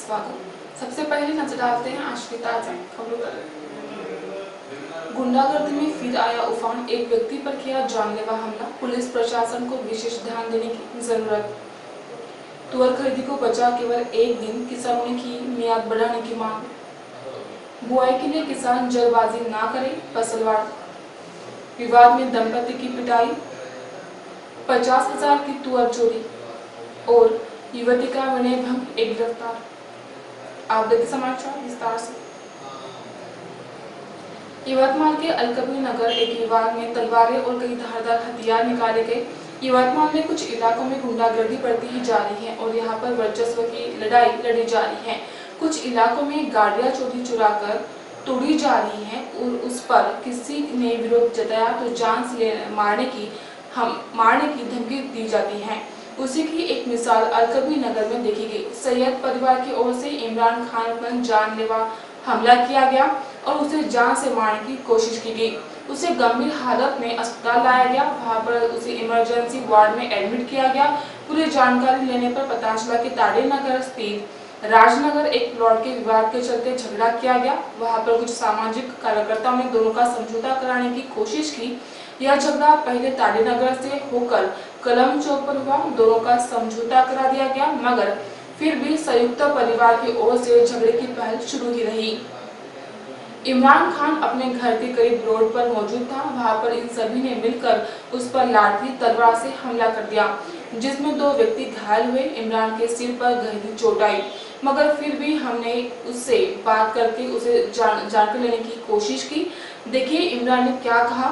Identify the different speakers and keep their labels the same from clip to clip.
Speaker 1: स्वागत। सबसे पहले नजर डालते हैं आज की ताजा खबरों पर। गुंडागर्दी में फिर आया उफान, एक व्यक्ति पर किया जानलेवा हमला, पुलिस प्रशासन को विशेष ध्यान देने की जरूरत। तुअर खरीदी को बचा केवल एक दिन, किसानों ने की मियाद बढ़ाने की मांग। बुआई के लिए किसान जल्दबाजी ना करें, फसलवाड़। विवाद में दंपति की पिटाई, 50,000 की तुअर चोरी और युवती का विनय भंग, एक गिरफ्तार। आप देखिए समाचार विस्तार से। यवतमाल के अलकबीर नगर एक विवाद में तलवारें और कई धारदार हथियार निकाले गए। यवतमाल में कुछ इलाकों में गुंडागर्दी बढ़ती ही जा रही है और यहां पर वर्चस्व की लड़ाई लड़ी जा रही है। कुछ इलाकों में गाड़ियां चोरी चुराकर तोड़ी जा रही हैं और उस पर किसी ने विरोध जताया तो जान से मारने की धमकी दी जाती है। उसी की एक मिसाल अलकबीर नगर में देखी गई। सैयद परिवार की ओर से इमरान खान पर जानलेवा हमला किया गया और उसे जान से मारने की कोशिश की गई। उसे गंभीर हालत में अस्पताल लाया गया, वहां पर उसे इमरजेंसी वार्ड में एडमिट किया गया। पूरी जानकारी लेने पर पता चला कि ताड़े नगर स्थित राजनगर एक प्लॉट के विवाद के चलते झगड़ा किया गया। वहां पर कुछ सामाजिक कार्यकर्ताओं ने दोनों का समझौता कराने की कोशिश की। यह झगड़ा पहले ताड़े नगर से होकर कलम चौक पर हुआ। दोनों का समझौता करा दिया गया, मगर फिर भी संयुक्त परिवार की ओर से झगड़े की पहल शुरू ही रही। इमरान खान अपने घर के करीब रोड पर मौजूद था। वहां पर इन सभी ने मिलकर उस पर लाठी तलवार से हमला कर दिया, जिसमें 2 व्यक्ति घायल हुए। इमरान के सिर पर गहरी चोट आई, मगर फिर भी हमने उससे बात करके उसे जानकर लेने की कोशिश की। देखिए इमरान ने क्या कहा।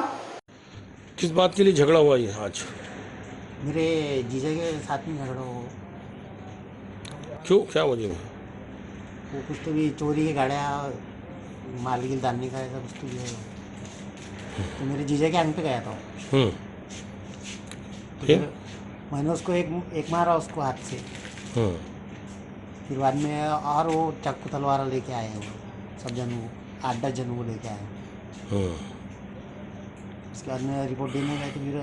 Speaker 2: किस बात के लिए झगड़ा हुआ ये आज?
Speaker 3: मेरे जीजा के साथ में झगड़ा हो।
Speaker 2: क्यों, क्या वजह है?
Speaker 3: वो कुछ तो भी चोरी की गाड़ियाँ माल की दानी का ऐसा कुछ तो भी है। तो मेरे जीजा के अंग पे गया था। तो फिर मैंने उसको एक मारा उसको हाथ से। फिर बाद में और वो चाकू तलवार लेके आए वो सब जन, वो 8-10 जन वो लेके आए। उसके बाद में रिपोर्ट देने गए तो फिर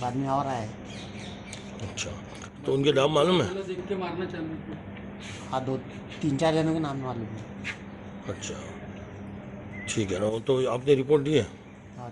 Speaker 3: बाद में और आए।
Speaker 2: अच्छा, तो उनके नाम मालूम है?
Speaker 3: हाँ, 2-3-4 जनों के नाम मालूम है।
Speaker 2: अच्छा, ठीक है ना। तो आपने रिपोर्ट दी है?
Speaker 3: हाँ।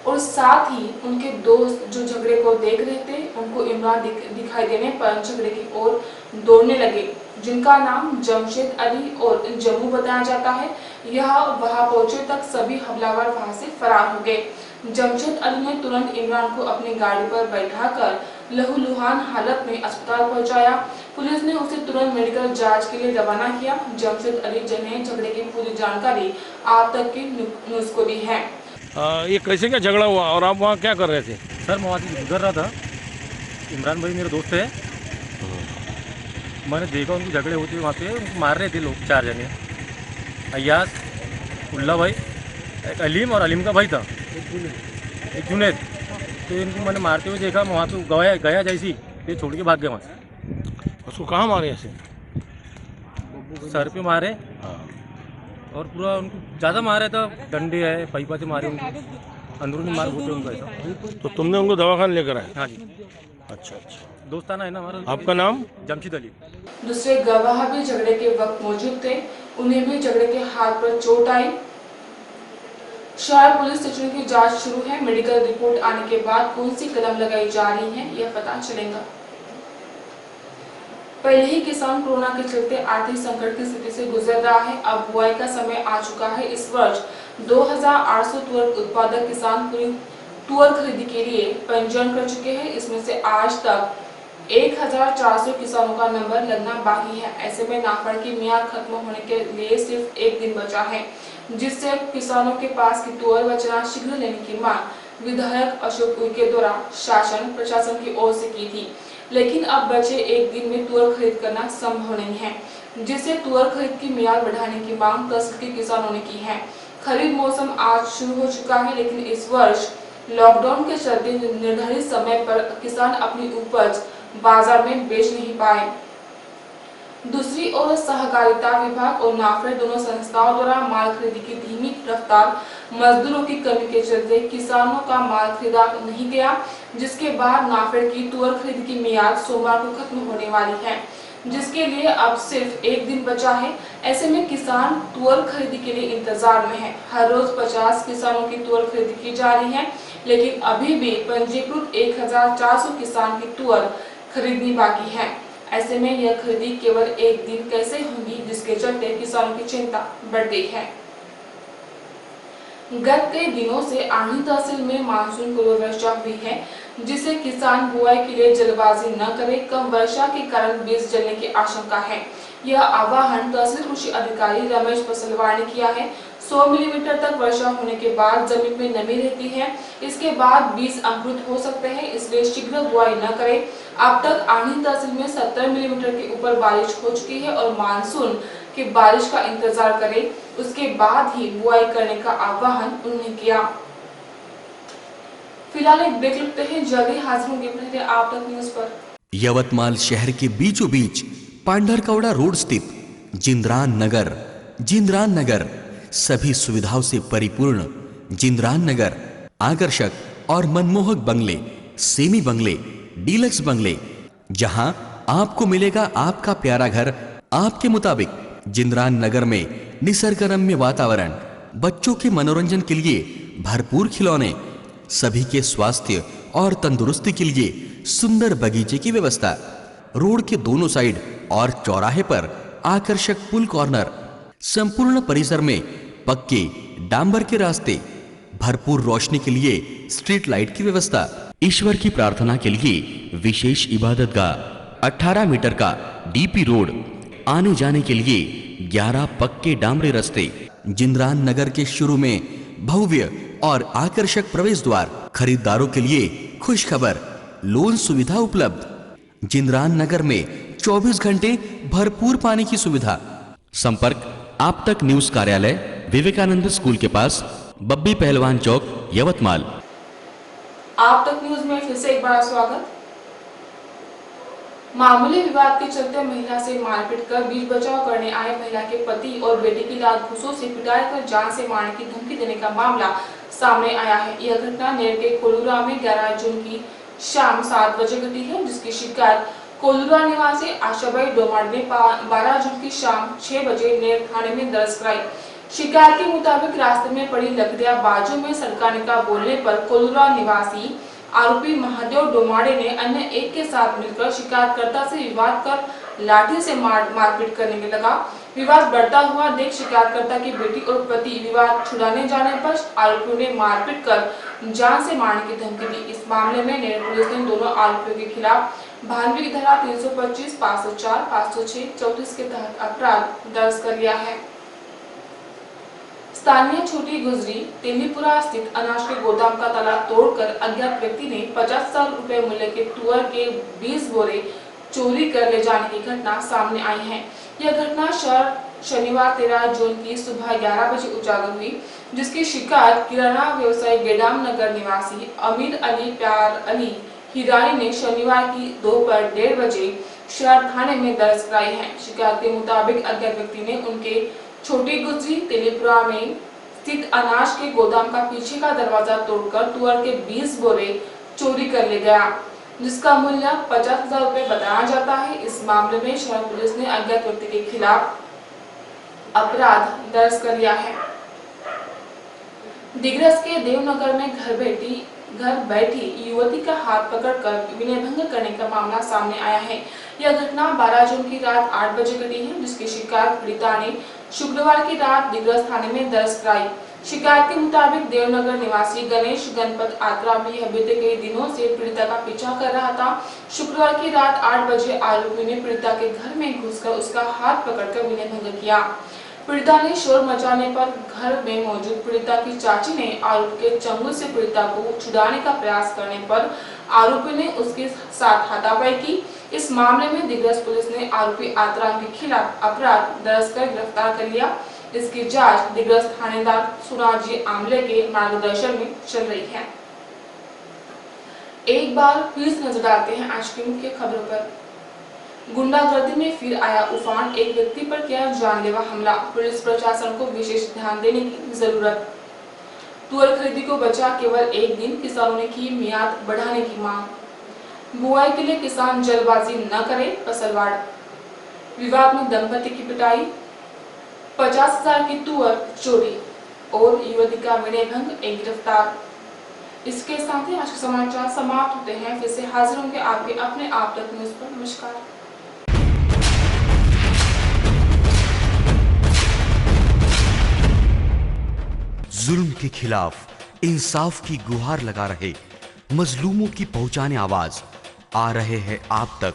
Speaker 1: और साथ ही उनके दोस्त जो झगड़े को देख रहे थे, उनको इमरान दिखाई देने पर झगड़े की ओर दौड़ने लगे, जिनका नाम जमशेद अली और जम्मू बताया जाता है। यह वहां पहुंचे तक सभी हमलावर वहां से फरार हो गए। जमशेद अली ने तुरंत इमरान को अपनी गाड़ी पर बैठाकर लहूलुहान हालत में अस्पताल पहुंचाया। पुलिस ने उसे तुरंत मेडिकल जांच के लिए रवाना किया। जमशेद अली ने झगड़े की पूरी जानकारी आप तक की न्यूज को दी है।
Speaker 2: ये कैसे क्या झगड़ा हुआ और आप वहाँ क्या कर रहे थे?
Speaker 4: सर मैं वहाँ से गुजर रहा था। इमरान भाई मेरे दोस्त है। मैंने देखा उनके झगड़े होते वहाँ पे, उनको मार रहे थे लोग 4 जने। अय्याज, उल्ला भाई, एक अलीम और अलीम का भाई था, एक जुनैद। तो इनको मैंने मारते हुए देखा। वहाँ पे गया जैसी ये छोड़ के भाग गया वहाँ से।
Speaker 2: उसको कहाँ मारे ऐसे?
Speaker 4: सर पे मारे और पूरा उनको ज़्यादा मारे था। डंडे है, पाइपा से मारे उनको, अंदरूनी मार होते उनको ऐसा।
Speaker 2: तो तुमने उनको दवाखाना लेकर आए?
Speaker 4: हाँ जी।
Speaker 2: अच्छा,
Speaker 4: दोस्ताना है ना हमारा।
Speaker 2: आपका नाम?
Speaker 4: जमशेद अली।
Speaker 1: दूसरे गवाह भी झगड़े के वक्त मौजूद थे, उन्हें भी झगड़े के हाथ पर चोट आई। शहर पुलिस स्टेशन की जांच शुरू है। मेडिकल रिपोर्ट आने के बाद कौन सी कलम लगाई जा रही है यह पता चलेगा। पहले ही किसान कोरोना के चलते आर्थिक संकट की स्थिति से गुजर रहा है। अब बुआई का समय आ चुका है। इस वर्ष 2800 तुअर उत्पादक किसान पूरी तुअर खरीदी के लिए पंजीयन कर चुके हैं। इसमें से आज तक 1400 किसानों का नंबर लगना बाकी है। ऐसे में नाफेड की मियाद खत्म होने के लिए सिर्फ एक दिन बचा है, जिससे किसानों के पास की तुअर बचना शीघ्र लेने की मांग विधायक अशोक उइके द्वारा शासन प्रशासन की ओर से की थी। लेकिन अब बचे एक दिन में तुअर खरीद करना संभव नहीं है, जिससे तुअर खरीद की मियाद बढ़ाने की मांग तहसील के किसानों ने की है। खरीद मौसम आज शुरू हो चुका है, लेकिन इस वर्ष लॉकडाउन के चलते निर्धारित समय पर किसान अपनी उपज बाजार में बेच नहीं पाए। दूसरी ओर सहकारिता विभाग और नाफेड दोनों संस्थाओं द्वारा माल खरीदी की धीमी रफ्तार, मजदूरों की कमी के चलते किसानों का माल खरीदा नहीं गया, जिसके बाद नाफेड की तुअर खरीद की मियाद सोमवार को खत्म होने वाली है। जिसके लिए अब सिर्फ एक दिन बचा है। ऐसे में किसान तुअर खरीदी के लिए इंतजार में है। हर रोज 50 किसानों की तुअर खरीदी की जा रही है, लेकिन अभी भी पंजीकृत 1400 किसान की तुअर खरीदनी बाकी है। ऐसे में यह खरीदी केवल एक दिन कैसे होगी, जिसके चलते किसानों की चिंता बढ़ गई है। गत कई दिनों से आनी तहसील में मानसून पूर्व वर्षा हुई है, जिससे किसान बुआई के लिए जल्दबाजी न करें। कम वर्षा के कारण बीज जलने की आशंका है। यह आह्वान तहसील कृषि अधिकारी रमेश पसलवार ने किया है। 100 मिलीमीटर तक वर्षा होने के बाद जमीन में नमी रहती है, इसके बाद बीज अंकुरित हो सकते हैं, इसलिए शीघ्र बुआई न करें। अब तक आनी तहसील में 70 मिलीमीटर के ऊपर बारिश हो चुकी है और मानसून की बारिश का इंतजार करें, उसके बाद ही बुआई करने का आह्वान उन्होंने किया। फिलहाल एक ब्रेक लेते हैं, जल्दी हाजिर होंगे आप तक न्यूज पर।
Speaker 5: यवतमाल शहर के बीचों बीच पांढरकवड़ा रोड स्थित जिंद्रान नगर सभी सुविधाओं से परिपूर्ण जिंद्रान नगर आकर्षक और मनमोहक बंगले, सेमी बंगले, डीलक्स बंगले, जहां आपको मिलेगा आपका प्यारा घर आपके मुताबिक। जिंद्रान नगर में निसर्गरम्य वातावरण, बच्चों के मनोरंजन के लिए भरपूर खिलौने, सभी के स्वास्थ्य और तंदुरुस्ती के लिए सुंदर बगीचे की व्यवस्था, रोड के दोनों साइड और चौराहे पर आकर्षक पुल कॉर्नर, संपूर्ण परिसर में पक्के डांबर के रास्ते, भरपूर रोशनी के लिए स्ट्रीट लाइट की व्यवस्था, ईश्वर की प्रार्थना के लिए विशेष इबादत गाह, 18 मीटर का डीपी रोड, आने जाने के लिए 11 पक्के डामरी रास्ते, जिंद्रान नगर के शुरू में भव्य और आकर्षक प्रवेश द्वार, खरीदारों के लिए खुश खबर, लोन सुविधा उपलब्ध। जिंद्रान नगर में 24 घंटे भरपूर पानी की सुविधा। संपर्क आप तक न्यूज कार्यालय, विवेकानंद स्कूल के पास, बब्बी पहलवान चौक, यवतमाल।
Speaker 1: आप तक न्यूज में फिर से एक बार स्वागत। मामूली विवाद के चलते महिला से मारपीट कर बीच बचाव करने आए महिला के पति और बेटे की रात घूंसों से पिटाई कर जान से मारने की धमकी देने का मामला सामने आया है। यह घटना नेर के कोलूरा में 11 जून की शाम 7 बजे घटी है, जिसकी शिकायत कोलूरा निवासी आशाबाई डोमाड ने 12 जून की शाम 6 बजे नेर थाने में दर्ज कराई। शिकायत के मुताबिक रास्ते में पड़ी लकड़ियां बाजू में सरकाने का बोलने पर कोलूरा निवासी आरोपी महादेव डोमाड़े ने अन्य एक के साथ मिलकर शिकायतकर्ता से विवाद कर लाठी से मारपीट करने में लगा। विवाद बढ़ता हुआ देख शिकायतकर्ता की बेटी और पति विवाद छुड़ाने जाने पर आरोपियों ने मारपीट कर जान से मारने की धमकी दी। इस मामले में नेर पुलिस ने दोनों आरोपियों के खिलाफ भानवी की धारा 325, 504, 506, 34 के तहत अपराध दर्ज कर लिया है। स्थानीय छोटी गुजरी तेलीपुरा स्थित अनाज के गोदाम का ताला तोड़कर अज्ञात व्यक्ति ने 50,000 रुपए मूल्य के तुअर के 20 बोरे चोरी कर ले जाने की घटना सामने आई है। यह घटना शनिवार 13 जून की सुबह 11 बजे उजागर हुई, जिसकी शिकायत किराना व्यवसायी गेडाम नगर निवासी अमीर अली प्यार अली हिरानी ने शनिवार की दोपहर 1:30 बजे शहर थाने में दर्ज कराई है। शिकायत के मुताबिक अज्ञात व्यक्ति ने उनके छोटी गुजरी तेलीपुरा में स्थित अनाज के गोदाम का पीछे का दरवाजा तोड़कर तुअर के 20 बोरे चोरी कर ले गया, जिसका मूल्य 50,000 रुपए बताया जाता है। इस मामले में शहर पुलिस ने अज्ञात व्यक्ति के खिलाफ अपराध दर्ज कर लिया है। दिग्रस के देवनगर में घर बैठी युवती का हाथ पकड़कर विनयभंग करने का मामला सामने आया है। यह घटना 12 जून की रात 8 बजे घटी है, जिसकी शिकायत पीड़िता ने शुक्रवार की रात दिग्रस थाने में दर्ज कराई। शिकायत के मुताबिक देवनगर निवासी गणेश गणपत आत्रामी बीते कई दिनों से पीड़िता का पीछा कर रहा था। शुक्रवार की रात 8 बजे आरोपी ने पीड़िता के घर में घुसकर उसका हाथ पकड़कर विनयभंग किया। पीड़िता ने शोर मचाने पर घर में मौजूद पीड़िता की चाची ने आरोपी के चंगुल से पीड़िता को छुड़ाने का प्रयास करने पर आरोपी ने उसके साथ हाथापाई की। इस मामले में दिग्रस पुलिस ने आरोपी आत्राम के खिलाफ अपराध दर्ज कर गिरफ्तार कर लिया। इसकी जांच दिग्रस थानेदार सुराजी आमले के मार्गदर्शन में चल रही है। एक बार फिर नजर डालते हैं आज की मुख्य खबरों पर। गुंडागर्दी में फिर आया उफान, एक व्यक्ति पर किया जानलेवा हमला, पुलिस प्रशासन को विशेष ध्यान देने की जरूरत। तुअर खरीदी को बचा केवल एक दिन, किसानों ने की मियाद बढ़ाने की मांग। बुआई के लिए किसान जल्दबाजी न करें, पसलवाड़। विवाद में दंपति की पिटाई, 50,000 की तुअर चोरी और युवती का विनयभंग, एक गिरफ्तार। इसके साथ ही आज के समाचार समाप्त होते हैं। फिर से हाजिर होंगे आपके अपने आप तक न्यूज पर। नमस्कार।
Speaker 5: जुल्म के खिलाफ इंसाफ की गुहार लगा रहे मजलूमों की पहुंचाने आवाज आ रहे हैं आप तक।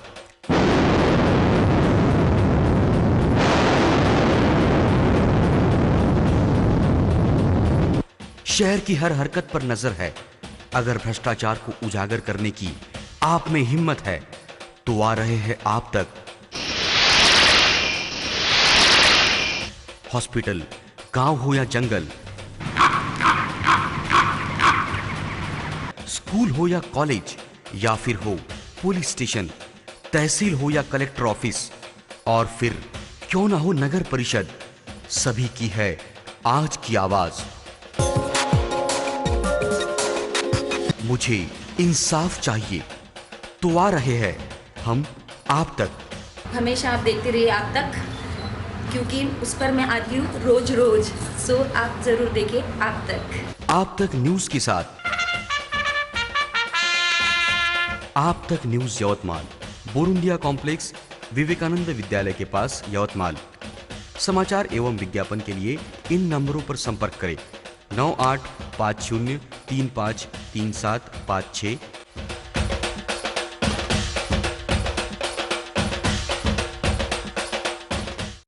Speaker 5: शहर की हर हरकत पर नजर है। अगर भ्रष्टाचार को उजागर करने की आप में हिम्मत है तो आ रहे हैं आप तक। हॉस्पिटल, गांव हो या जंगल, स्कूल हो या कॉलेज, या फिर हो पुलिस स्टेशन, तहसील हो या कलेक्टर ऑफिस, और फिर क्यों ना हो नगर परिषद, सभी की है आज की आवाज। मुझे इंसाफ चाहिए तो आ रहे हैं हम आप तक।
Speaker 6: हमेशा आप देखते रहिए आप तक, क्योंकि उस पर मैं आती हूँ रोज रोज। सो आप जरूर देखिए आप तक।
Speaker 5: आप तक न्यूज के साथ आप तक न्यूज यवतमाल, बोरुंडिया कॉम्प्लेक्स, विवेकानंद विद्यालय के पास, यवतमाल। समाचार एवं विज्ञापन के लिए इन नंबरों पर संपर्क करें। 9850353756